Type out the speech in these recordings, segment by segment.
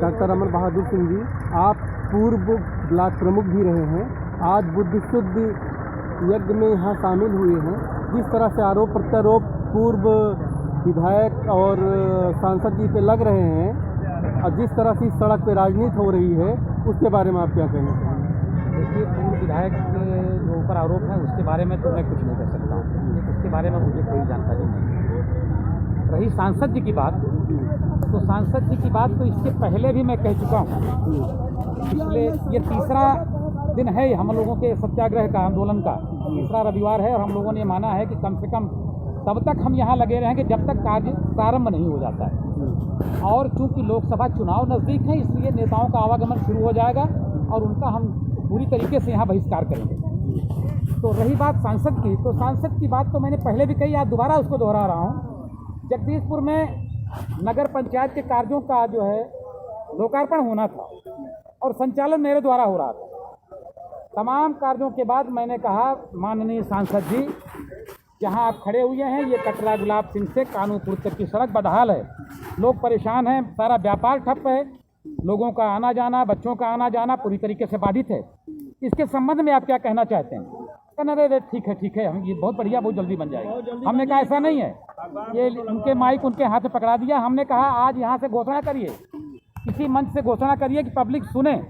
Doctor Amar Bahadur Singh ji, आप पूर्व block प्रमुख भी रहे हैं, आज बुद्धि शुद्ध यज्ञ में यहाँ शामिल हुए हैं। जिस तरह से आरोप प्रत्यारोप पूर्व विधायक और सांसद जी पे लग रहे हैं और जिस तरह से इस सड़क पे राजनीति हो रही है, उसके बारे में आप क्या कहना चाहेंगे? देखिए, पूर्व विधायक के जो ऊपर आरोप है उसके बारे में तो मैं कुछ नहीं कर सकता हूँ, उसके बारे में मुझे कोई जानकारी नहीं है। रही सांसद जी की बात, तो सांसद जी की बात तो इसके पहले भी मैं कह चुका हूँ। पिछले ये तीसरा दिन है हम लोगों के सत्याग्रह का, आंदोलन का तीसरा रविवार है, और हम लोगों ने माना है कि कम से कम तब तक हम यहाँ लगे रहेंगे जब तक कार्य प्रारंभ नहीं हो जाता है। और चूंकि लोकसभा चुनाव नज़दीक है, इसलिए नेताओं का आवागमन शुरू हो जाएगा और उनका हम पूरी तरीके से यहाँ बहिष्कार करेंगे। तो रही बात सांसद की, तो सांसद की बात तो मैंने पहले भी कही, आज दोबारा उसको दोहरा रहा हूँ। जगदीशपुर में नगर पंचायत के कार्यों का जो है लोकार्पण होना था और संचालन मेरे द्वारा हो रहा था। तमाम कार्यों के बाद मैंने कहा, माननीय सांसद जी, जहां आप खड़े हुए हैं ये कटरा गुलाब सिंह से कानूपुर तक की सड़क बदहाल है, लोग परेशान हैं, सारा व्यापार ठप है, लोगों का आना जाना, बच्चों का आना जाना पूरी तरीके से बाधित है। इसके संबंध में आप क्या कहना चाहते हैं? कहना अरे ठीक है, हम ये बहुत बढ़िया, बहुत जल्दी बन जाएगा। हमने कहा ऐसा नहीं है, ये उनके माइक उनके हाथ में पकड़ा दिया। हमने कहा आज यहाँ से घोषणा करिए, किसी मंच से घोषणा करिए कि पब्लिक सुने।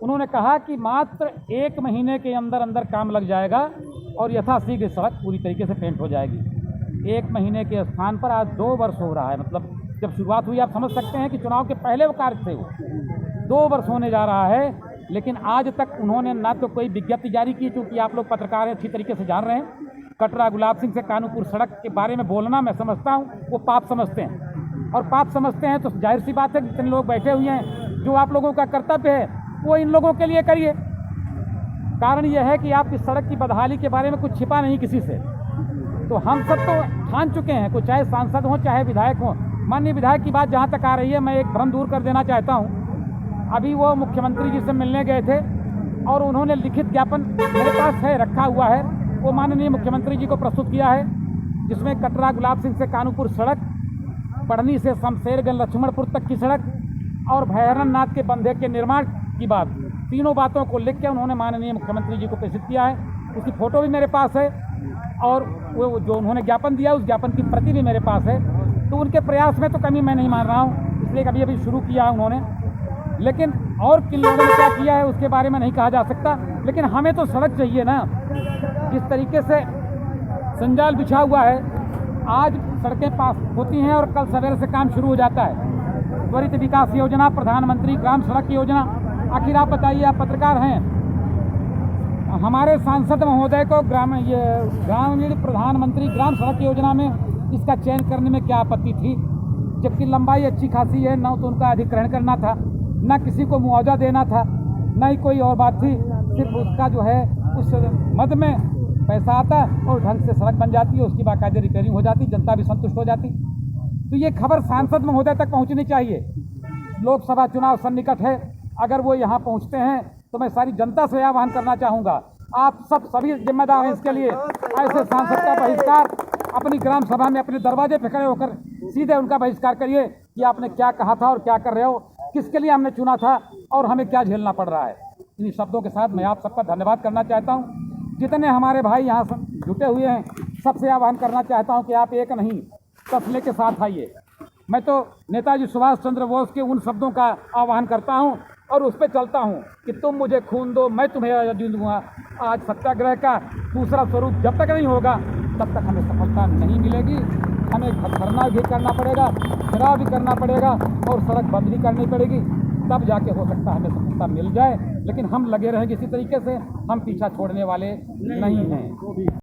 उन्होंने कहा कि मात्र 1 महीने के अंदर अंदर काम लग जाएगा और यथाशीघ्र सड़क पूरी तरीके से पेंट हो जाएगी। 1 महीने के स्थान पर आज 2 वर्ष हो रहा है। मतलब जब शुरुआत हुई, आप समझ सकते हैं कि चुनाव के पहले वो कार्य थे, वो 2 वर्ष होने जा रहा है। लेकिन आज तक उन्होंने ना तो कोई विज्ञप्ति जारी की, चूँकि आप लोग पत्रकार हैं, अच्छी तरीके से जान रहे हैं। कटरा गुलाब सिंह से कानूपुर सड़क के बारे में बोलना मैं समझता हूँ वो पाप समझते हैं, और पाप समझते हैं तो जाहिर सी बात है जितने लोग बैठे हुए हैं, जो आप लोगों का कर्तव्य है वो इन लोगों के लिए करिए। कारण यह है कि आप इस सड़क की बदहाली के बारे में कुछ छिपा नहीं किसी से। तो हम सब तो ठान चुके हैं, कोई चाहे सांसद हो चाहे विधायक हो। माननीय विधायक की बात जहाँ तक आ रही है, मैं एक भ्रम दूर कर देना चाहता हूँ। अभी वो मुख्यमंत्री जी से मिलने गए थे और उन्होंने लिखित ज्ञापन मेरे पास है, रखा हुआ है, वो माननीय मुख्यमंत्री जी को प्रस्तुत किया है, जिसमें कटरा गुलाब सिंह से कानूपुर सड़क, पढ़नी से शमशेरगंज लक्ष्मणपुर तक की सड़क और भैरव नाथ के बंधे के निर्माण की बात, तीनों बातों को लिख के उन्होंने माननीय मुख्यमंत्री जी को प्रेषित किया है। उसकी फ़ोटो भी मेरे पास है और वो जो उन्होंने ज्ञापन दिया उस ज्ञापन की प्रति भी मेरे पास है। तो उनके प्रयास में तो कमी मैं नहीं मान रहा हूँ, इसलिए अभी शुरू किया है उन्होंने। लेकिन और किन लोगों ने क्या किया है उसके बारे में नहीं कहा जा सकता। लेकिन हमें तो सड़क चाहिए ना। जिस तरीके से संजाल बिछा हुआ है, आज सड़कें पास होती हैं और कल सवेरे से काम शुरू हो जाता है। त्वरित विकास योजना, प्रधानमंत्री ग्राम सड़क योजना, आखिर आप बताइए, आप पत्रकार हैं, हमारे सांसद महोदय को ग्रामीण प्रधानमंत्री ग्राम सड़क योजना में इसका चयन करने में क्या आपत्ति थी? जबकि लंबाई अच्छी खासी है, न तो उनका अधिग्रहण करना था, न किसी को मुआवजा देना था, न ही कोई और बात थी। सिर्फ उसका जो है उस मद में पैसा आता और ढंग से सड़क बन जाती है, उसकी बाकायदे रिपेयरिंग हो जाती, जनता भी संतुष्ट हो जाती। तो ये खबर सांसद महोदय तक पहुँचनी चाहिए। लोकसभा चुनाव सन्निकट है, अगर वो यहाँ पहुँचते हैं तो मैं सारी जनता से आह्वान करना चाहूँगा, आप सभी जिम्मेदार हैं इसके लिए। ऐसे सांसद का बहिष्कार अपनी ग्राम सभा में अपने दरवाजे पे खड़े होकर सीधे उनका बहिष्कार करिए कि आपने क्या कहा था और क्या कर रहे हो, किसके लिए हमने चुना था और हमें क्या झेलना पड़ रहा है। इन शब्दों के साथ मैं आप सबका धन्यवाद करना चाहता हूँ। जितने हमारे भाई यहाँ जुटे हुए हैं, सबसे आह्वान करना चाहता हूँ कि आप एक नहीं फैसले के साथ आइए। मैं तो नेताजी सुभाष चंद्र बोस के उन शब्दों का आह्वान करता हूँ और उस पर चलता हूँ कि तुम मुझे खून दो, मैं तुम्हें आज़ादी दूँगा। आज सत्याग्रह का दूसरा स्वरूप जब तक नहीं होगा तब तक हमें सफलता नहीं मिलेगी। हमें धरना भी करना पड़ेगा, घेराव भी करना पड़ेगा और सड़क बंद भी करनी पड़ेगी, तब जाके हो सकता है हमें सफलता मिल जाए। लेकिन हम लगे रहेंगे इसी तरीके से, हम पीछा छोड़ने वाले नहीं हैं।